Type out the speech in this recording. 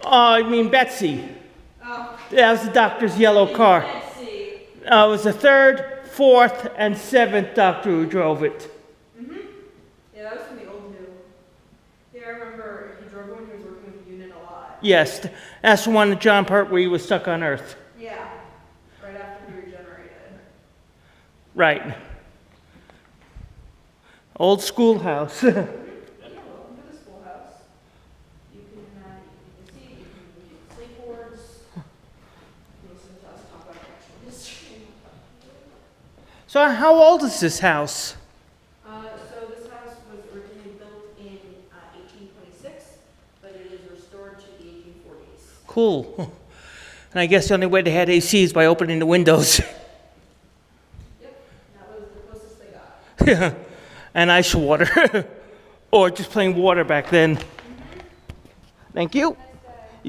I mean Betsy. Oh. That was the doctor's yellow car. Betsy. It was the third, fourth, and seventh doctor who drove it. Mm-hmm. Yeah, that was from the old new. Yeah, I remember he drove when he was working with the unit a lot. Yes, that's the one that John Pertwee was stuck on Earth. Yeah, right after he regenerated. Right. Old schoolhouse. Yeah, welcome to the schoolhouse. You can see, you can use sleep boards. Listen to us talk about actual history. So how old is this house? So this house was originally built in 1826, but it is restored to the 1840s. Cool. And I guess the only way they had AC is by opening the windows. Yep, that was the closest they got. And ice water. Or just plain water back then. Thank you.